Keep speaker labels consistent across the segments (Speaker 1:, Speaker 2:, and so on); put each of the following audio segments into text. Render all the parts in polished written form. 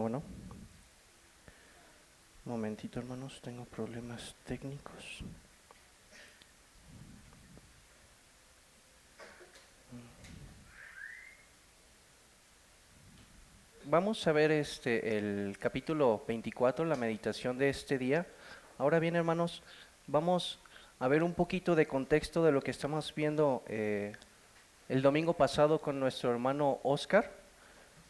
Speaker 1: Bueno. Un momentito, hermanos, tengo problemas técnicos. Vamos a ver el capítulo 24, la meditación de este día. Ahora bien, hermanos, vamos a ver un poquito de contexto de lo que estamos viendo el domingo pasado con nuestro hermano Oscar.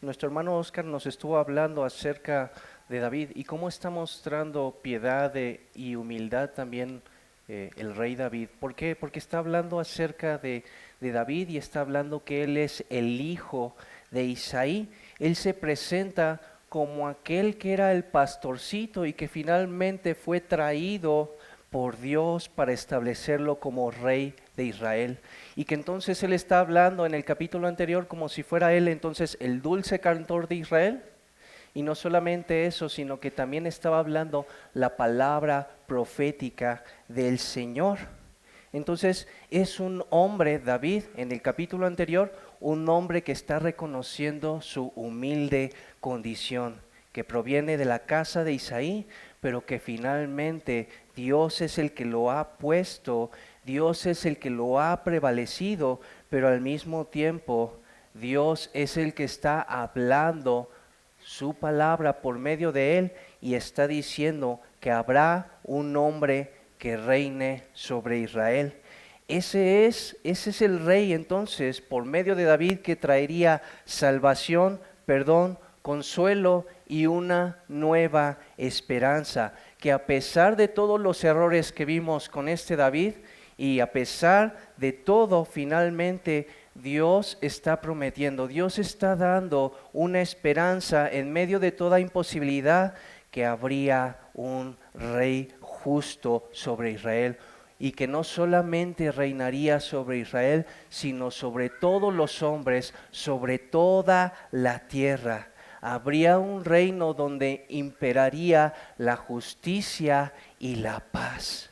Speaker 1: Nuestro hermano Oscar nos estuvo hablando acerca de David y cómo está mostrando piedad y humildad también el rey David. ¿Por qué? Porque está hablando acerca de David y está hablando que él es el hijo de Isaí. Él se presenta como aquel que era el pastorcito y que finalmente fue traído por Dios para establecerlo como rey de Israel. Y que entonces él está hablando en el capítulo anterior como si fuera él entonces el dulce cantor de Israel. Y no solamente eso, sino que también estaba hablando la palabra profética del Señor. Entonces es un hombre, David, en el capítulo anterior, un hombre que está reconociendo su humilde condición, que proviene de la casa de Isaí, pero que finalmente Dios es el que lo ha puesto, Dios es el que lo ha prevalecido, pero al mismo tiempo Dios es el que está hablando su palabra por medio de él y está diciendo que habrá un hombre que reine sobre Israel. Ese es el rey entonces por medio de David que traería salvación, perdón, consuelo y una nueva esperanza. Que a pesar de todos los errores que vimos con este David y a pesar de todo finalmente Dios está prometiendo, Dios está dando una esperanza en medio de toda imposibilidad que habría un rey justo sobre Israel y que no solamente reinaría sobre Israel, sino sobre todos los hombres, sobre toda la tierra. Habría un reino donde imperaría la justicia y la paz.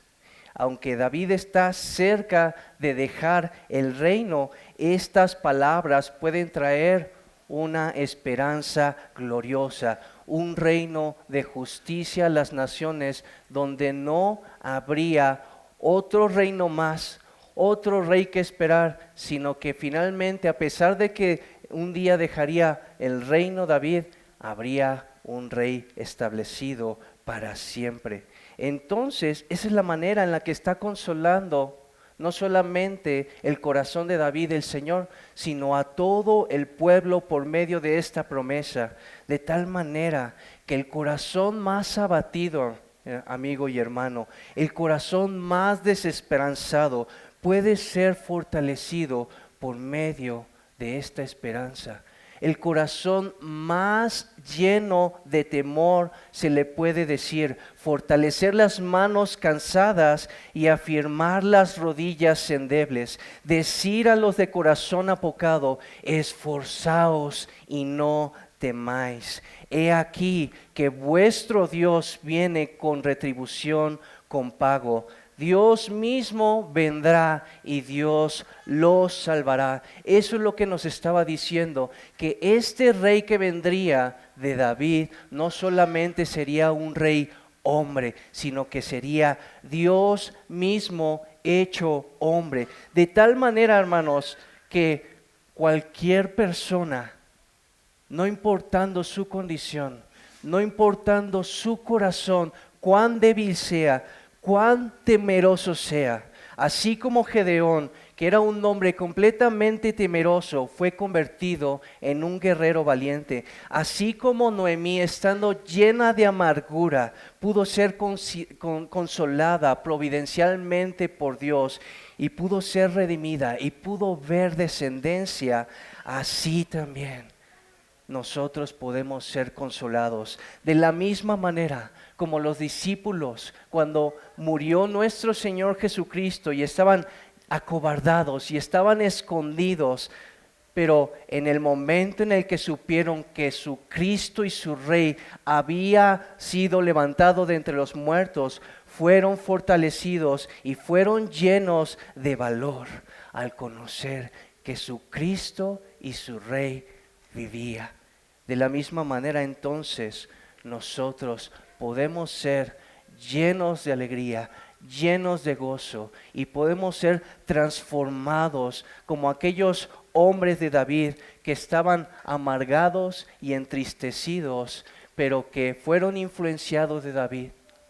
Speaker 1: Aunque David está cerca de dejar el reino, estas palabras pueden traer una esperanza gloriosa, un reino de justicia a las naciones donde no habría otro reino más, otro rey que esperar, sino que finalmente, a pesar de que un día dejaría el reino David, habría un rey establecido para siempre. Entonces, esa es la manera en la que está consolando no solamente el corazón de David el Señor, sino a todo el pueblo por medio de esta promesa, de tal manera que el corazón más abatido, amigo y hermano, el corazón más desesperanzado puede ser fortalecido por medio de esta esperanza. El corazón más lleno de temor se le puede decir, fortalecer las manos cansadas y afirmar las rodillas endebles. Decir a los de corazón apocado, esforzaos y no temáis. He aquí que vuestro Dios viene con retribución, con pago. Dios mismo vendrá y Dios los salvará. Eso es lo que nos estaba diciendo, que este rey que vendría de David no solamente sería un rey hombre, sino que sería Dios mismo hecho hombre. De tal manera, hermanos, que cualquier persona, no importando su condición, no importando su corazón, cuán débil sea, cuán temeroso sea, así como Gedeón, que era un hombre completamente temeroso, fue convertido en un guerrero valiente, así como Noemí, estando llena de amargura, pudo ser consolada providencialmente por Dios y pudo ser redimida y pudo ver descendencia, así también nosotros podemos ser consolados de la misma manera como los discípulos cuando murió nuestro Señor Jesucristo y estaban acobardados y estaban escondidos, pero en el momento en el que supieron que su Cristo y su Rey había sido levantado de entre los muertos, fueron fortalecidos y fueron llenos de valor al conocer que su Cristo y su Rey vivía. De la misma manera entonces nosotros podemos ser llenos de alegría, llenos de gozo y podemos ser transformados como aquellos hombres de David que estaban amargados y entristecidos, pero que fueron influenciados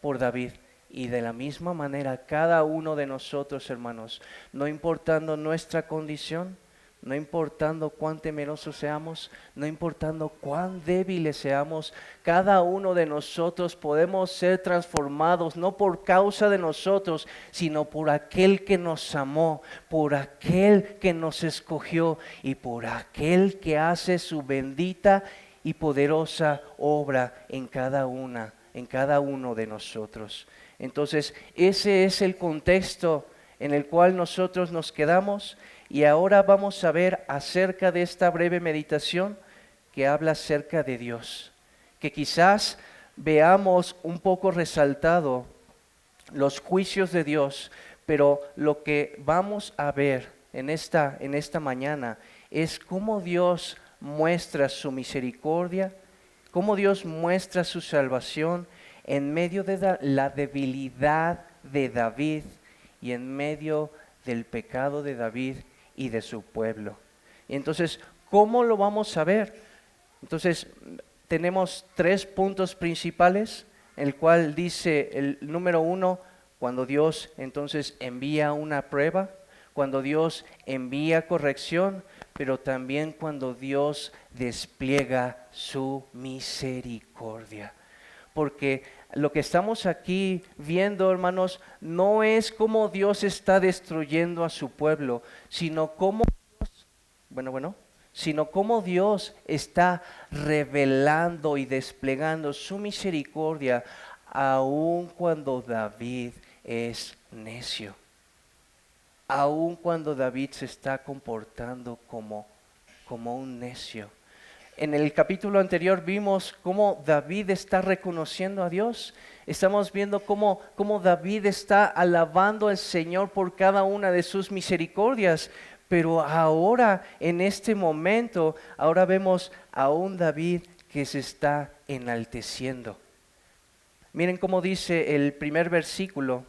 Speaker 1: por David. Y de la misma manera cada uno de nosotros, hermanos, no importando nuestra condición, no importando cuán temerosos seamos, no importando cuán débiles seamos, cada uno de nosotros podemos ser transformados, no por causa de nosotros, sino por aquel que nos amó, por aquel que nos escogió y por aquel que hace su bendita y poderosa obra en cada uno de nosotros. Entonces, ese es el contexto en el cual nosotros nos quedamos. Y ahora vamos a ver acerca de esta breve meditación que habla acerca de Dios. Que quizás veamos un poco resaltado los juicios de Dios, pero lo que vamos a ver en esta mañana es cómo Dios muestra su misericordia, cómo Dios muestra su salvación en medio de la debilidad de David y en medio del pecado de David y de su pueblo. Y entonces, ¿cómo lo vamos a ver? Entonces, tenemos 3 puntos principales, el cual dice el número 1, cuando Dios entonces envía una prueba, cuando Dios envía corrección, pero también cuando Dios despliega su misericordia. Porque lo que estamos aquí viendo, hermanos, no es cómo Dios está destruyendo a su pueblo, sino cómo Dios está revelando y desplegando su misericordia aun cuando David es necio, aun cuando David se está comportando como un necio. En el capítulo anterior vimos cómo David está reconociendo a Dios. Estamos viendo cómo David está alabando al Señor por cada una de sus misericordias. Pero ahora, en este momento, ahora vemos a un David que se está enalteciendo. Miren cómo dice el primer versículo.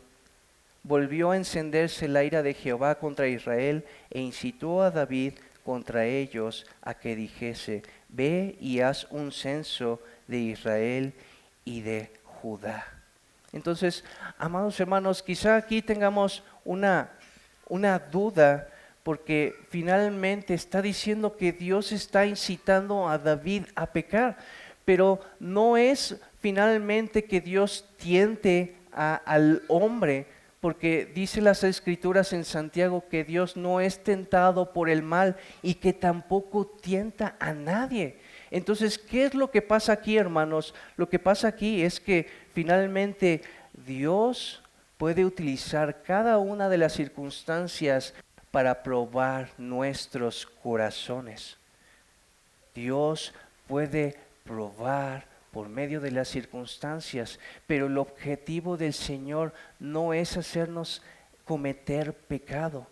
Speaker 1: Volvió a encenderse la ira de Jehová contra Israel e incitó a David contra ellos a que dijese: ve y haz un censo de Israel y de Judá. Entonces, amados hermanos, quizá aquí tengamos una duda, porque finalmente está diciendo que Dios está incitando a David a pecar, pero no es finalmente que Dios tiente al hombre, porque dice las Escrituras en Santiago que Dios no es tentado por el mal y que tampoco tienta a nadie. Entonces, ¿qué es lo que pasa aquí, hermanos? Lo que pasa aquí es que finalmente Dios puede utilizar cada una de las circunstancias para probar nuestros corazones. Dios puede probar por medio de las circunstancias, pero el objetivo del Señor no es hacernos cometer pecado.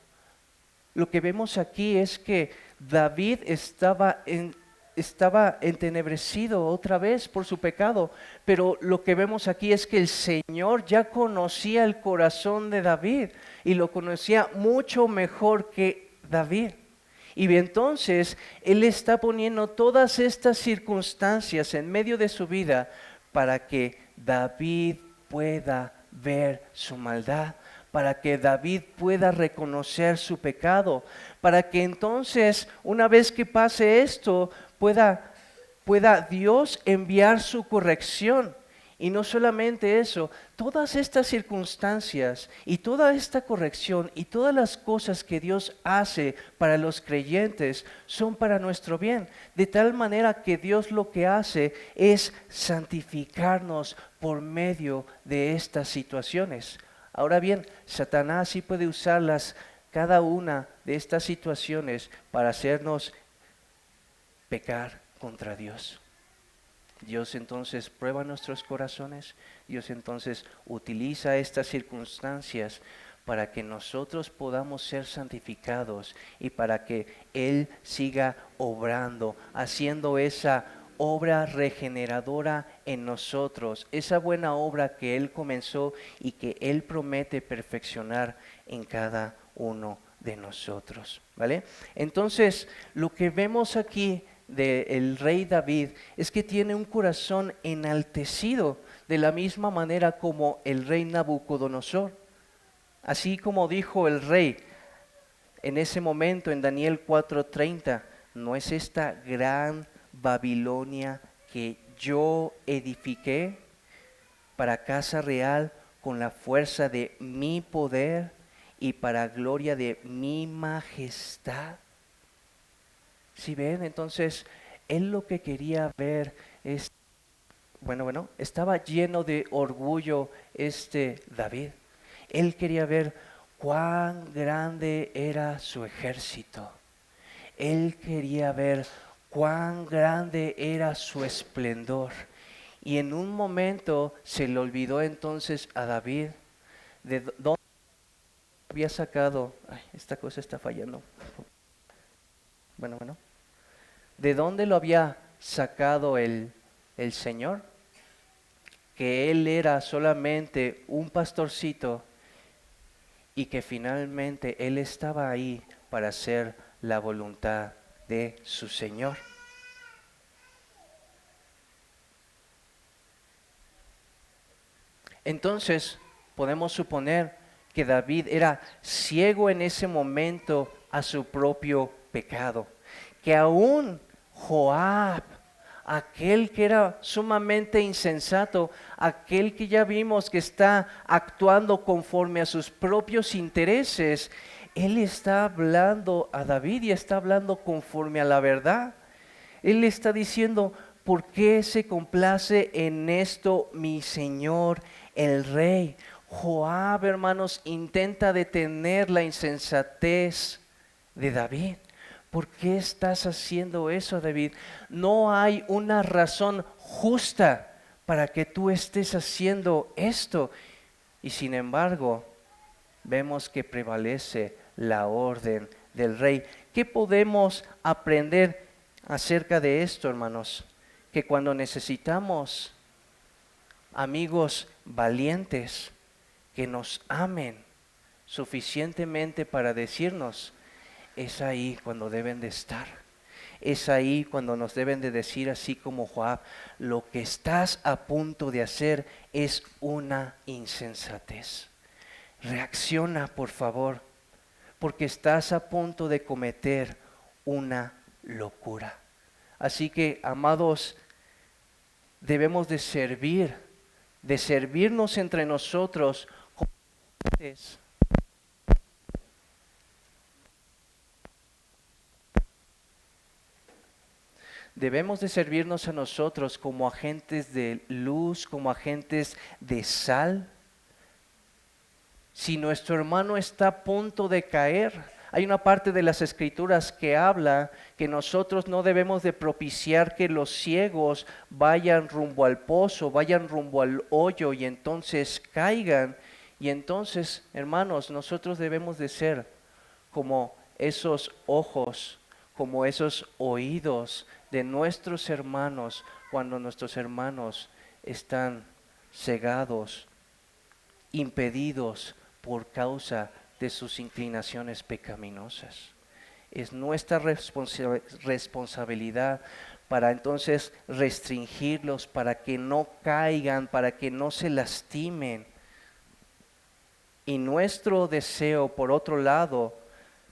Speaker 1: Lo que vemos aquí es que David estaba entenebrecido otra vez por su pecado, pero lo que vemos aquí es que el Señor ya conocía el corazón de David y lo conocía mucho mejor que David. Y entonces Él está poniendo todas estas circunstancias en medio de su vida para que David pueda ver su maldad, para que David pueda reconocer su pecado, para que entonces, una vez que pase esto, pueda Dios enviar su corrección. Y no solamente eso, todas estas circunstancias y toda esta corrección y todas las cosas que Dios hace para los creyentes son para nuestro bien. De tal manera que Dios lo que hace es santificarnos por medio de estas situaciones. Ahora bien, Satanás sí puede usarlas, cada una de estas situaciones, para hacernos pecar contra Dios. Dios entonces prueba nuestros corazones, Dios entonces utiliza estas circunstancias para que nosotros podamos ser santificados y para que Él siga obrando, haciendo esa obra regeneradora en nosotros, esa buena obra que Él comenzó y que Él promete perfeccionar en cada uno de nosotros, ¿vale? Entonces, lo que vemos aquí del rey David es que tiene un corazón enaltecido de la misma manera como el rey Nabucodonosor. Así como dijo el rey en ese momento en Daniel 4:30, ¿no es esta gran Babilonia que yo edifiqué para casa real con la fuerza de mi poder y para gloria de mi majestad? Si ven, entonces él lo que quería ver es, estaba lleno de orgullo David. Él quería ver cuán grande era su ejército. Él quería ver cuán grande era su esplendor. Y en un momento se le olvidó entonces a David de dónde había sacado. Ay, esta cosa está fallando. Bueno. ¿De dónde lo había sacado el Señor? Que él era solamente un pastorcito y que finalmente él estaba ahí para hacer la voluntad de su Señor. Entonces podemos suponer que David era ciego en ese momento a su propio pecado, que aún Joab, aquel que era sumamente insensato, aquel que ya vimos que está actuando conforme a sus propios intereses, él está hablando a David y está hablando conforme a la verdad. Él está diciendo, ¿por qué se complace en esto mi Señor el Rey? Joab, hermanos, intenta detener la insensatez de David. ¿Por qué estás haciendo eso, David? No hay una razón justa para que tú estés haciendo esto. Y sin embargo, vemos que prevalece la orden del rey. ¿Qué podemos aprender acerca de esto, hermanos? Que cuando necesitamos amigos valientes que nos amen suficientemente para decirnos, es ahí cuando deben de estar. Es ahí cuando nos deben de decir, así como Joab, lo que estás a punto de hacer es una insensatez. Reacciona, por favor, porque estás a punto de cometer una locura. Así que, amados, debemos de servirnos entre nosotros como agentes. Debemos de servirnos a nosotros como agentes de luz, como agentes de sal. Si nuestro hermano está a punto de caer, hay una parte de las Escrituras que habla que nosotros no debemos de propiciar que los ciegos vayan rumbo al pozo, vayan rumbo al hoyo y entonces caigan. Y entonces, hermanos, nosotros debemos de ser como esos ojos, como esos oídos de nuestros hermanos cuando nuestros hermanos están cegados, impedidos por causa de sus inclinaciones pecaminosas. Es nuestra responsabilidad para entonces restringirlos, para que no caigan, para que no se lastimen. Y nuestro deseo, por otro lado,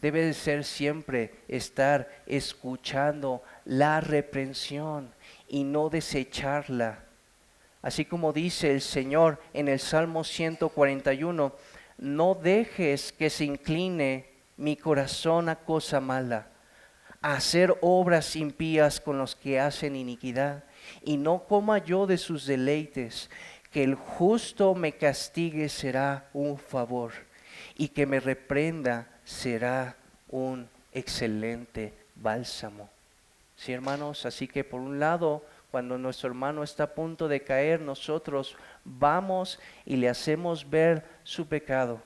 Speaker 1: debe de ser siempre estar escuchando la reprensión y no desecharla. Así como dice el Señor en el Salmo 141, no dejes que se incline mi corazón a cosa mala, a hacer obras impías con los que hacen iniquidad, y no coma yo de sus deleites. Que el justo me castigue será un favor, y que me reprenda será un excelente bálsamo. Sí, hermanos, así que por un lado, cuando nuestro hermano está a punto de caer, nosotros vamos y le hacemos ver su pecado.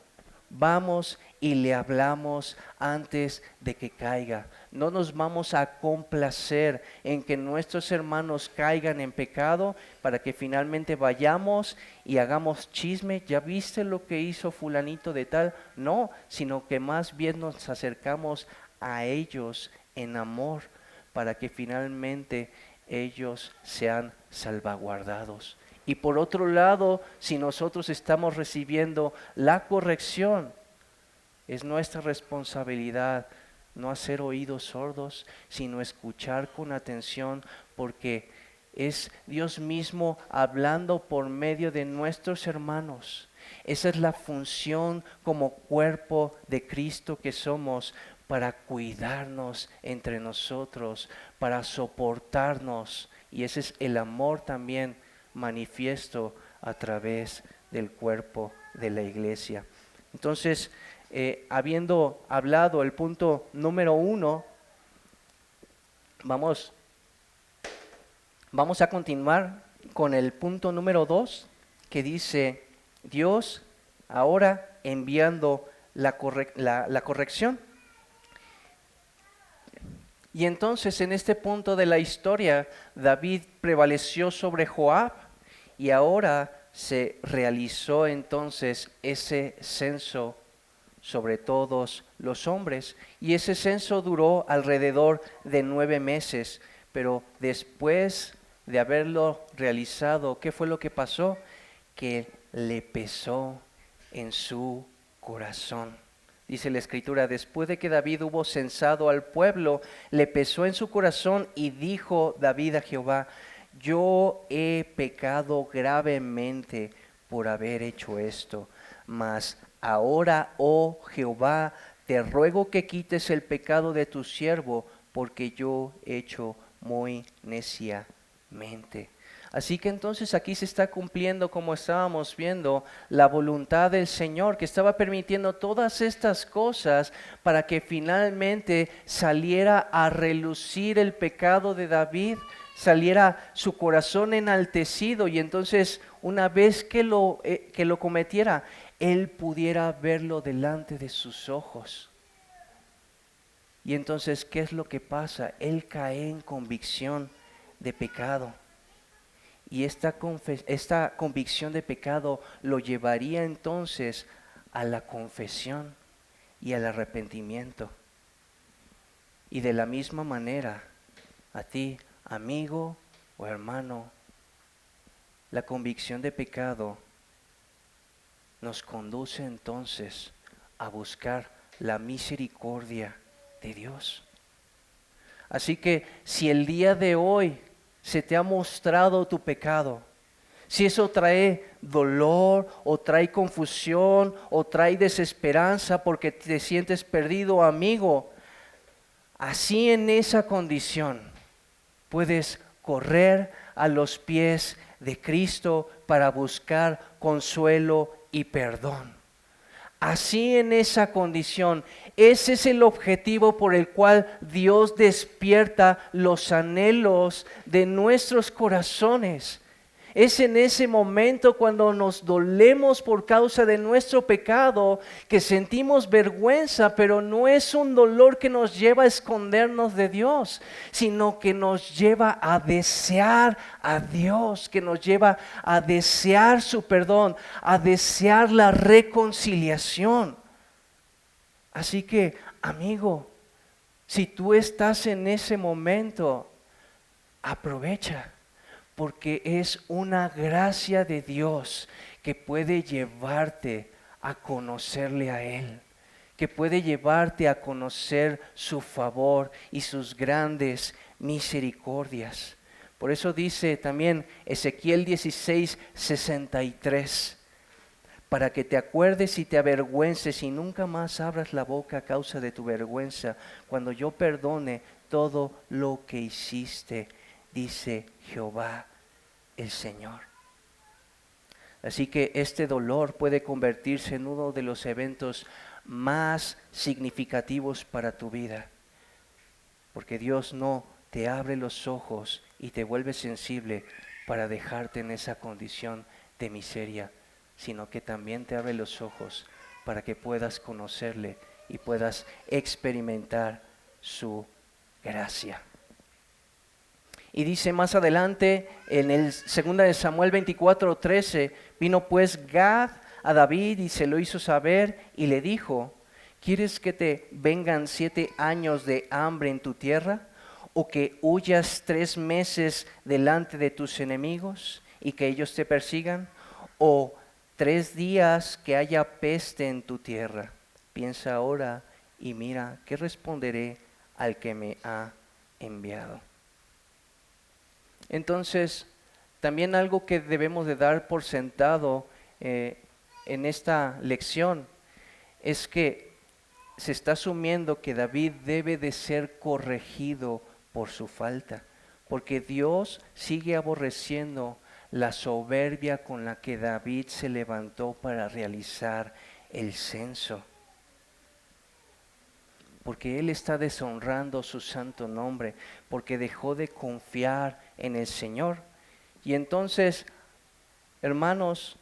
Speaker 1: Vamos y le hablamos antes de que caiga. No nos vamos a complacer en que nuestros hermanos caigan en pecado para que finalmente vayamos y hagamos chisme. ¿Ya viste lo que hizo fulanito de tal? No, sino que más bien nos acercamos a ellos en amor para que finalmente ellos sean salvaguardados. Y por otro lado, si nosotros estamos recibiendo la corrección, es nuestra responsabilidad no hacer oídos sordos, sino escuchar con atención, porque es Dios mismo hablando por medio de nuestros hermanos. Esa es la función como cuerpo de Cristo que somos, para cuidarnos entre nosotros, para soportarnos. Y ese es el amor también manifiesto a través del cuerpo de la iglesia. Entonces, habiendo hablado el punto número 1, vamos a continuar con el punto número 2, que dice: Dios ahora enviando la corrección. Y entonces en este punto de la historia, David prevaleció sobre Joab, y ahora se realizó entonces ese censo sobre todos los hombres. Y ese censo duró alrededor de 9 meses. Pero después de haberlo realizado, ¿qué fue lo que pasó? Que le pesó en su corazón. Dice la Escritura: después de que David hubo censado al pueblo, le pesó en su corazón, y dijo David a Jehová: yo he pecado gravemente por haber hecho esto. Mas ahora, oh Jehová, te ruego que quites el pecado de tu siervo, porque yo he hecho muy neciamente. Así que entonces aquí se está cumpliendo, como estábamos viendo, la voluntad del Señor, que estaba permitiendo todas estas cosas para que finalmente saliera a relucir el pecado de David, saliera su corazón enaltecido, y entonces una vez que lo cometiera, él pudiera verlo delante de sus ojos. Y entonces, ¿qué es lo que pasa? Él cae en convicción de pecado. Y esta convicción de pecado lo llevaría entonces a la confesión y al arrepentimiento. Y de la misma manera, a ti, amigo o hermano, la convicción de pecado nos conduce entonces a buscar la misericordia de Dios. Así que si el día de hoy se te ha mostrado tu pecado, si eso trae dolor o trae confusión o trae desesperanza porque te sientes perdido, amigo, así en esa condición puedes correr a los pies de Cristo para buscar consuelo y perdón. Así en esa condición, ese es el objetivo por el cual Dios despierta los anhelos de nuestros corazones. Es en ese momento, cuando nos dolemos por causa de nuestro pecado, que sentimos vergüenza, pero no es un dolor que nos lleva a escondernos de Dios, sino que nos lleva a desear a Dios, que nos lleva a desear su perdón, a desear la reconciliación. Así que, amigo, si tú estás en ese momento, aprovecha. Porque es una gracia de Dios que puede llevarte a conocerle a Él, que puede llevarte a conocer su favor y sus grandes misericordias. Por eso dice también Ezequiel 16:63, para que te acuerdes y te avergüences y nunca más abras la boca a causa de tu vergüenza, cuando yo perdone todo lo que hiciste, dice Jehová el Señor. Así que este dolor puede convertirse en uno de los eventos más significativos para tu vida, porque Dios no te abre los ojos y te vuelve sensible para dejarte en esa condición de miseria, sino que también te abre los ojos para que puedas conocerle y puedas experimentar su gracia. Y dice más adelante en el 2 de Samuel 24:13, vino pues Gad a David y se lo hizo saber y le dijo: ¿quieres que te vengan 7 años de hambre en tu tierra? ¿O que huyas 3 meses delante de tus enemigos y que ellos te persigan? ¿O 3 días que haya peste en tu tierra? Piensa ahora y mira, ¿qué responderé al que me ha enviado? Entonces, también algo que debemos de dar por sentado en esta lección es que se está asumiendo que David debe de ser corregido por su falta, porque Dios sigue aborreciendo la soberbia con la que David se levantó para realizar el censo, porque él está deshonrando su santo nombre, porque dejó de confiar en el Señor. Y entonces, hermanos,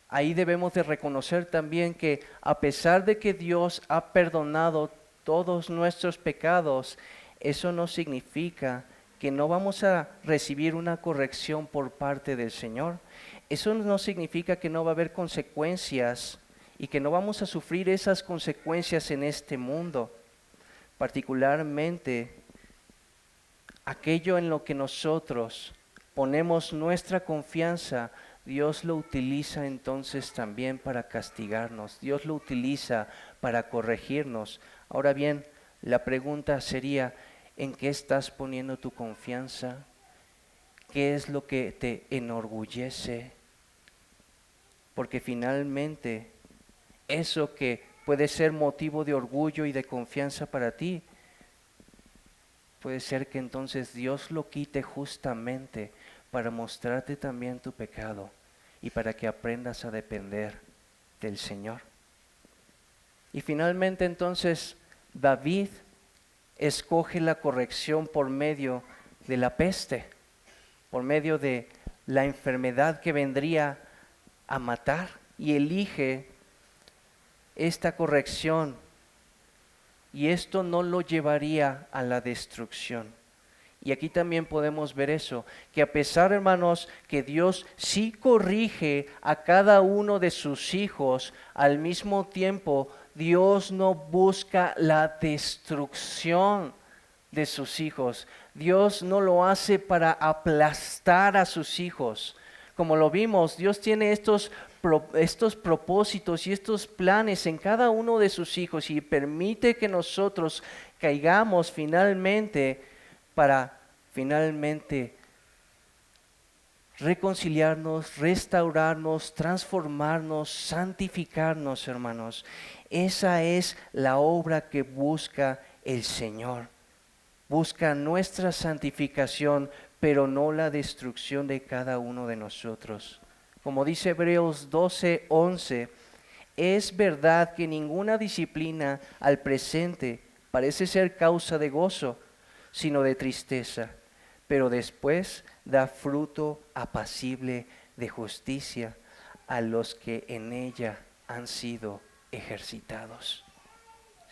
Speaker 1: ahí debemos de reconocer también que a pesar de que Dios ha perdonado todos nuestros pecados, eso no significa que no vamos a recibir una corrección por parte del Señor. Eso no significa que no va a haber consecuencias y que no vamos a sufrir esas consecuencias en este mundo. Particularmente, aquello en lo que nosotros ponemos nuestra confianza, Dios lo utiliza entonces también para castigarnos. Dios lo utiliza para corregirnos. Ahora bien, la pregunta sería: ¿en qué estás poniendo tu confianza? ¿Qué es lo que te enorgullece? Porque finalmente eso que puede ser motivo de orgullo y de confianza para ti, puede ser que entonces Dios lo quite justamente para mostrarte también tu pecado y para que aprendas a depender del Señor. Y finalmente entonces David escoge la corrección por medio de la peste, por medio de la enfermedad que vendría a matar, y elige esta corrección, y esto no lo llevaría a la destrucción. Y aquí también podemos ver eso, que a pesar, hermanos, que Dios sí corrige a cada uno de sus hijos, al mismo tiempo Dios no busca la destrucción de sus hijos. Dios no lo hace para aplastar a sus hijos. Como lo vimos, Dios tiene estos propósitos y estos planes en cada uno de sus hijos y permite que nosotros caigamos finalmente para finalmente reconciliarnos, restaurarnos, transformarnos, santificarnos, hermanos. Esa es la obra que busca el Señor. Busca nuestra santificación, pero no la destrucción de cada uno de nosotros. Como dice Hebreos 12:11, es verdad que ninguna disciplina al presente parece ser causa de gozo, sino de tristeza, pero después da fruto apacible de justicia a los que en ella han sido ejercitados.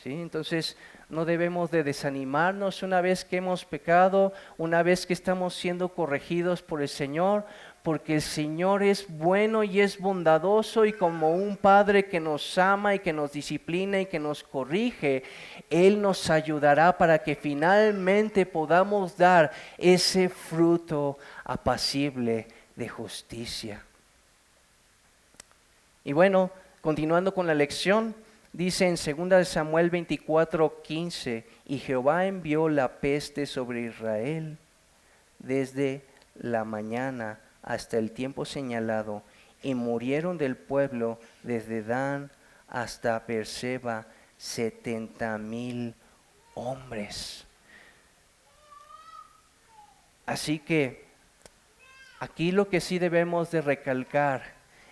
Speaker 1: ¿Sí? Entonces no debemos de desanimarnos una vez que hemos pecado, una vez que estamos siendo corregidos por el Señor, porque el Señor es bueno y es bondadoso, y como un padre que nos ama y que nos disciplina y que nos corrige, Él nos ayudará para que finalmente podamos dar ese fruto apacible de justicia. Y bueno, continuando con la lección, dice en 2 Samuel 24:15, y Jehová envió la peste sobre Israel desde la mañana hasta el tiempo señalado, y murieron del pueblo desde Dan hasta Beerseba 70,000 hombres. Así que aquí lo que sí debemos de recalcar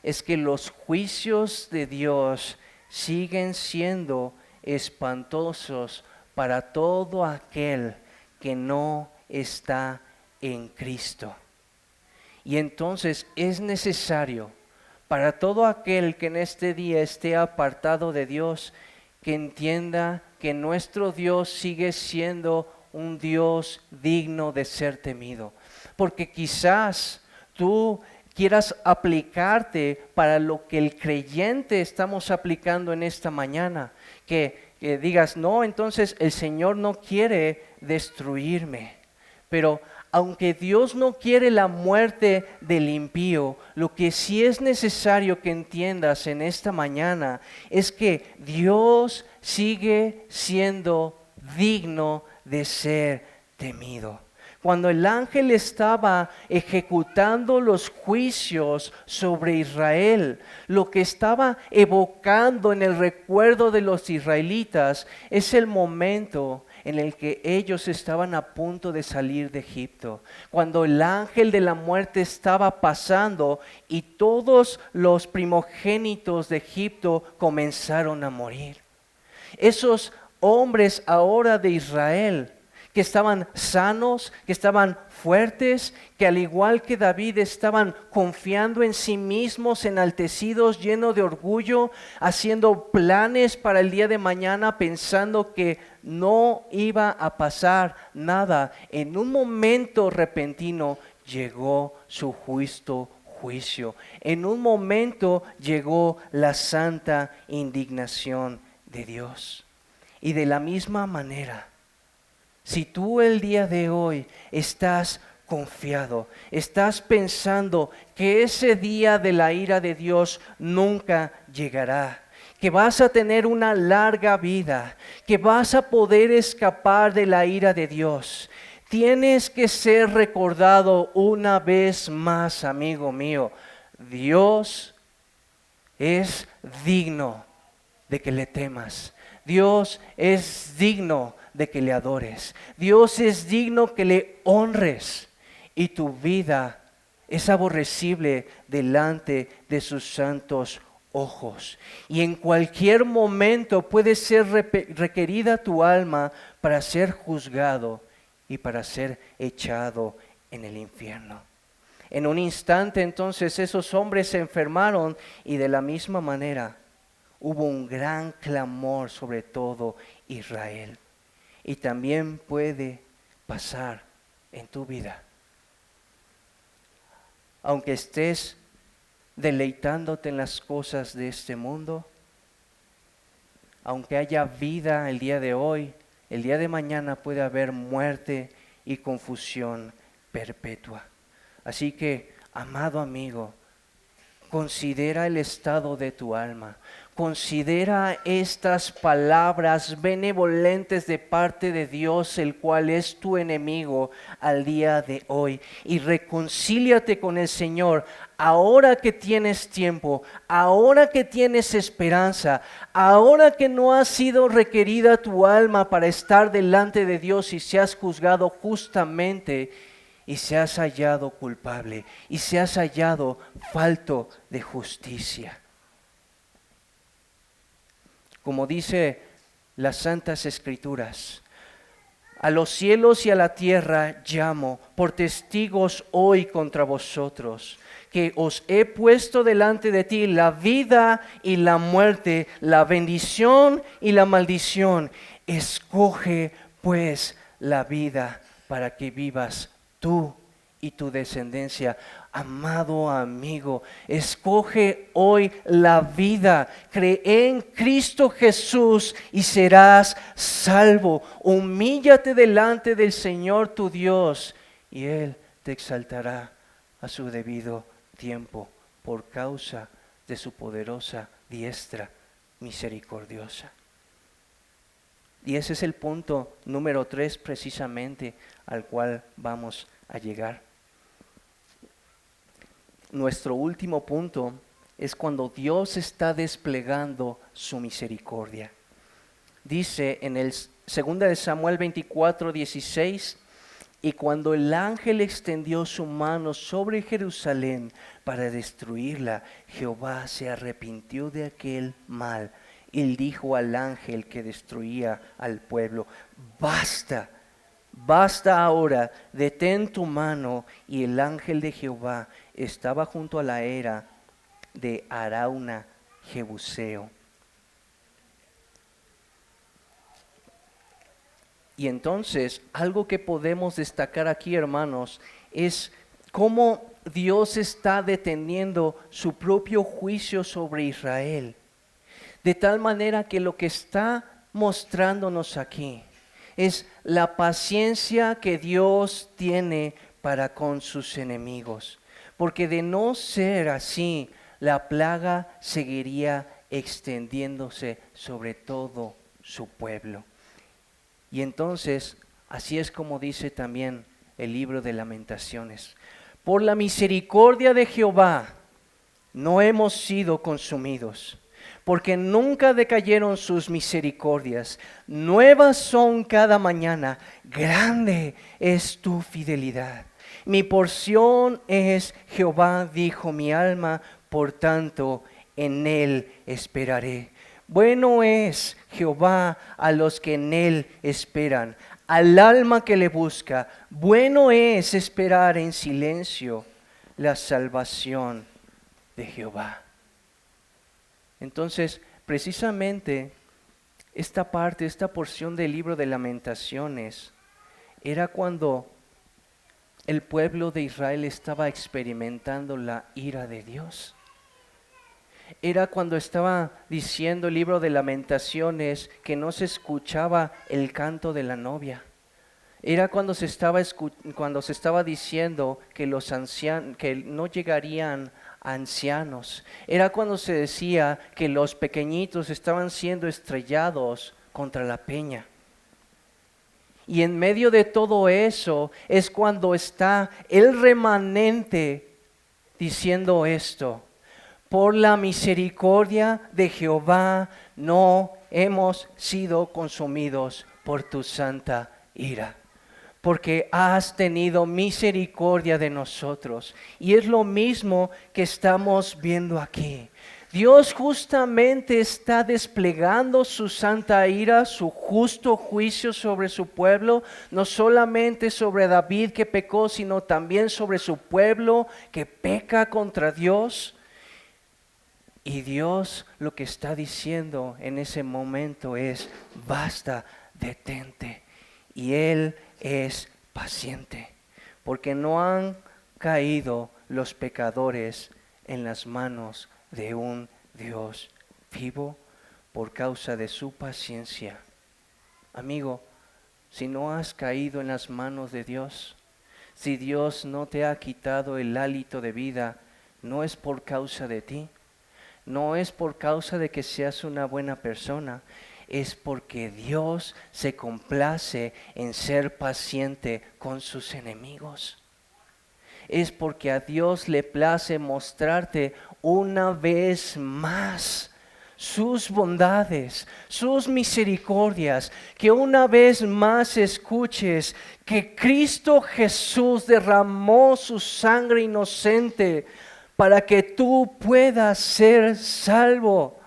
Speaker 1: es que los juicios de Dios siguen siendo espantosos para todo aquel que no está en Cristo. Y entonces es necesario para todo aquel que en este día esté apartado de Dios, que entienda que nuestro Dios sigue siendo un Dios digno de ser temido. Porque quizás tú quieras aplicarte para lo que el creyente estamos aplicando en esta mañana, que digas, no, entonces el Señor no quiere destruirme. Pero aunque Dios no quiere la muerte del impío, lo que sí es necesario que entiendas en esta mañana es que Dios sigue siendo digno de ser temido. Cuando el ángel estaba ejecutando los juicios sobre Israel, lo que estaba evocando en el recuerdo de los israelitas es el momento en el que ellos estaban a punto de salir de Egipto, cuando el ángel de la muerte estaba pasando y todos los primogénitos de Egipto comenzaron a morir. Esos hombres ahora de Israel, que estaban sanos, que estaban fuertes, que al igual que David estaban confiando en sí mismos, enaltecidos, llenos de orgullo, haciendo planes para el día de mañana, pensando que no iba a pasar nada. En un momento repentino llegó su juicio. En un momento llegó la santa indignación de Dios. Y de la misma manera, si tú el día de hoy estás confiado, estás pensando que ese día de la ira de Dios nunca llegará, que vas a tener una larga vida, que vas a poder escapar de la ira de Dios, tienes que ser recordado una vez más, amigo mío, Dios es digno de que le temas. Dios es digno de que le adores. Dios es digno que le honres. Y tu vida es aborrecible delante de sus santos ojos. Y en cualquier momento puede ser requerida tu alma para ser juzgado y para ser echado en el infierno. En un instante entonces esos hombres se enfermaron y de la misma manera hubo un gran clamor sobre todo Israel. Y también puede pasar en tu vida. Aunque estés deleitándote en las cosas de este mundo, aunque haya vida el día de hoy, el día de mañana puede haber muerte y confusión perpetua. Así que, amado amigo, considera el estado de tu alma. Considera estas palabras benevolentes de parte de Dios, el cual es tu enemigo al día de hoy. Y reconcíliate con el Señor ahora que tienes tiempo, ahora que tienes esperanza, ahora que no ha sido requerida tu alma para estar delante de Dios y seas juzgado justamente y seas hallado culpable y seas hallado falto de justicia. Como dice las Santas Escrituras, a los cielos y a la tierra llamo por testigos hoy contra vosotros, que os he puesto delante de ti la vida y la muerte, la bendición y la maldición. Escoge pues la vida para que vivas tú y tu descendencia. Amado amigo, escoge hoy la vida, cree en Cristo Jesús y serás salvo. Humíllate delante del Señor tu Dios y Él te exaltará a su debido tiempo por causa de su poderosa diestra misericordiosa. Y ese es el punto número 3 precisamente al cual vamos a llegar. Nuestro último punto es cuando Dios está desplegando su misericordia. Dice en el 2 de Samuel 24:16, y cuando el ángel extendió su mano sobre Jerusalén para destruirla, Jehová se arrepintió de aquel mal y dijo al ángel que destruía al pueblo: basta. Basta ahora, detén tu mano. Y el ángel de Jehová estaba junto a la era de Arauna Jebuseo. Y entonces, algo que podemos destacar aquí, hermanos, es cómo Dios está deteniendo su propio juicio sobre Israel. De tal manera que lo que está mostrándonos aquí es la paciencia que Dios tiene para con sus enemigos. Porque de no ser así, la plaga seguiría extendiéndose sobre todo su pueblo. Y entonces, así es como dice también el libro de Lamentaciones. Por la misericordia de Jehová no hemos sido consumidos, porque nunca decayeron sus misericordias. Nuevas son cada mañana, grande es tu fidelidad. Mi porción es Jehová, dijo mi alma, por tanto en él esperaré. Bueno es Jehová a los que en él esperan, al alma que le busca. Bueno es esperar en silencio la salvación de Jehová. Entonces, precisamente esta parte, esta porción del libro de Lamentaciones, era cuando el pueblo de Israel estaba experimentando la ira de Dios. Era cuando estaba diciendo el libro de Lamentaciones que no se escuchaba el canto de la novia. Era cuando se estaba diciendo que los ancianos, que no llegarían ancianos. Era cuando se decía que los pequeñitos estaban siendo estrellados contra la peña. Y en medio de todo eso es cuando está el remanente diciendo esto: por la misericordia de Jehová no hemos sido consumidos por tu santa ira, porque has tenido misericordia de nosotros. Y es lo mismo que estamos viendo aquí. Dios justamente está desplegando su santa ira, su justo juicio sobre su pueblo, no solamente sobre David que pecó, sino también sobre su pueblo que peca contra Dios. Y Dios lo que está diciendo en ese momento es: basta, detente. Y Él es paciente, porque no han caído los pecadores en las manos de un Dios vivo por causa de su paciencia. Amigo, si no has caído en las manos de Dios, si Dios no te ha quitado el hálito de vida, no es por causa de ti, no es por causa de que seas una buena persona, es porque Dios se complace en ser paciente con sus enemigos. Es porque a Dios le place mostrarte una vez más sus bondades, sus misericordias, que una vez más escuches que Cristo Jesús derramó su sangre inocente para que tú puedas ser salvo.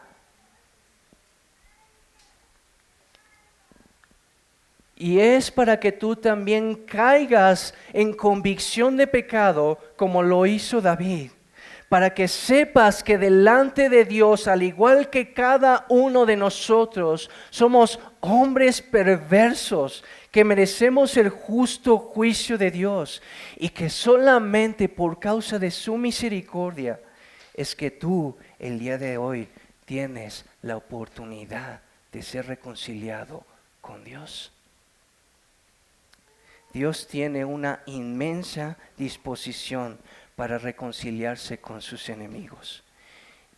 Speaker 1: Y es para que tú también caigas en convicción de pecado como lo hizo David. Para que sepas que delante de Dios, al igual que cada uno de nosotros, somos hombres perversos que merecemos el justo juicio de Dios. Y que solamente por causa de su misericordia es que tú el día de hoy tienes la oportunidad de ser reconciliado con Dios. Dios tiene una inmensa disposición para reconciliarse con sus enemigos.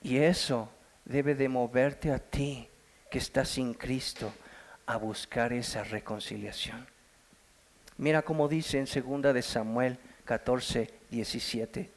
Speaker 1: Y eso debe de moverte a ti, que estás sin Cristo, a buscar esa reconciliación. Mira cómo dice en 2 de Samuel 14:17.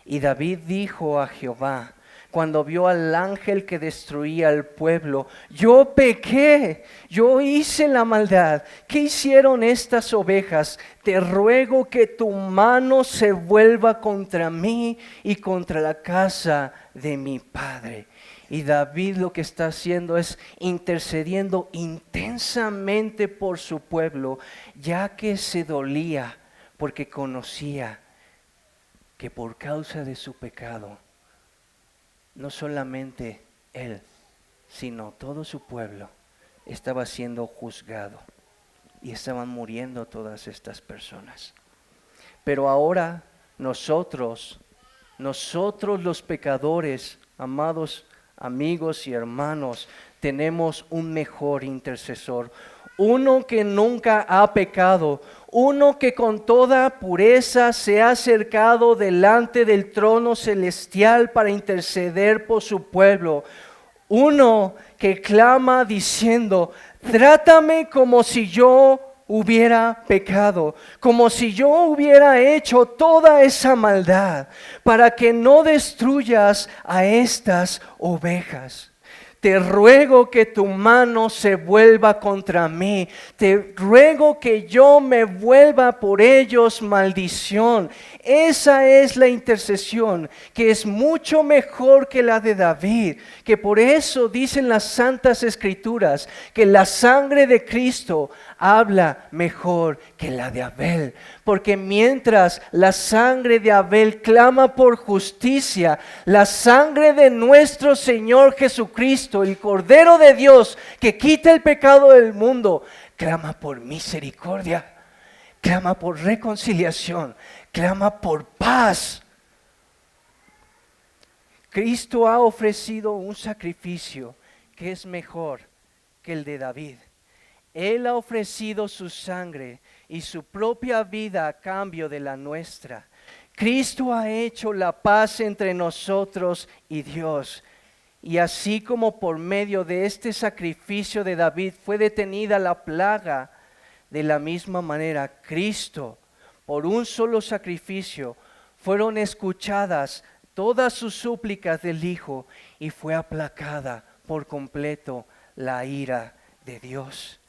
Speaker 1: Y David dijo a Jehová, cuando vio al ángel que destruía al pueblo: yo pequé, yo hice la maldad. ¿Qué hicieron estas ovejas? Te ruego que tu mano se vuelva contra mí y contra la casa de mi padre. Y David lo que está haciendo es intercediendo intensamente por su pueblo, ya que se dolía porque conocía que por causa de su pecado no solamente él, sino todo su pueblo estaba siendo juzgado y estaban muriendo todas estas personas. Pero ahora nosotros los pecadores, amados amigos y hermanos, tenemos un mejor intercesor, uno que nunca ha pecado, uno que con toda pureza se ha acercado delante del trono celestial para interceder por su pueblo, uno que clama diciendo: trátame como si yo hubiera pecado, como si yo hubiera hecho toda esa maldad, para que no destruyas a estas ovejas. Te ruego que tu mano se vuelva contra mí. Te ruego que yo me vuelva por ellos maldición. Esa es la intercesión, que es mucho mejor que la de David, que por eso dicen las Santas Escrituras que la sangre de Cristo habla mejor que la de Abel, porque mientras la sangre de Abel clama por justicia, la sangre de nuestro Señor Jesucristo, el Cordero de Dios que quita el pecado del mundo, clama por misericordia, clama por reconciliación, clama por paz. Cristo ha ofrecido un sacrificio que es mejor que el de David. Él ha ofrecido su sangre y su propia vida a cambio de la nuestra. Cristo ha hecho la paz entre nosotros y Dios. Y así como por medio de este sacrificio de David fue detenida la plaga, de la misma manera Cristo, por un solo sacrificio, fueron escuchadas todas sus súplicas del Hijo y fue aplacada por completo la ira de Dios.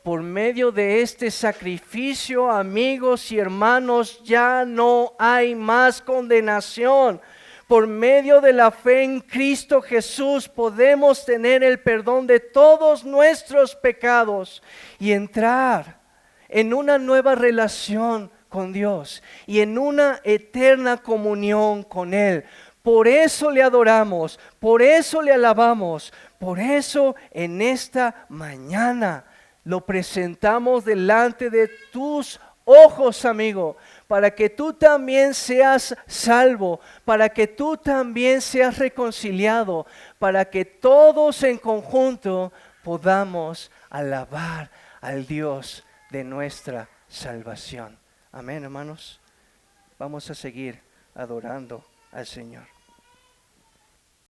Speaker 1: Por medio de este sacrificio, amigos y hermanos, ya no hay más condenación. Por medio de la fe en Cristo Jesús podemos tener el perdón de todos nuestros pecados y entrar en una nueva relación con Dios y en una eterna comunión con Él. Por eso le adoramos, por eso le alabamos, por eso en esta mañana lo presentamos delante de tus ojos, amigo, para que tú también seas salvo, para que tú también seas reconciliado, para que todos en conjunto podamos alabar al Dios de nuestra salvación. Amén, hermanos. Vamos a seguir adorando al Señor.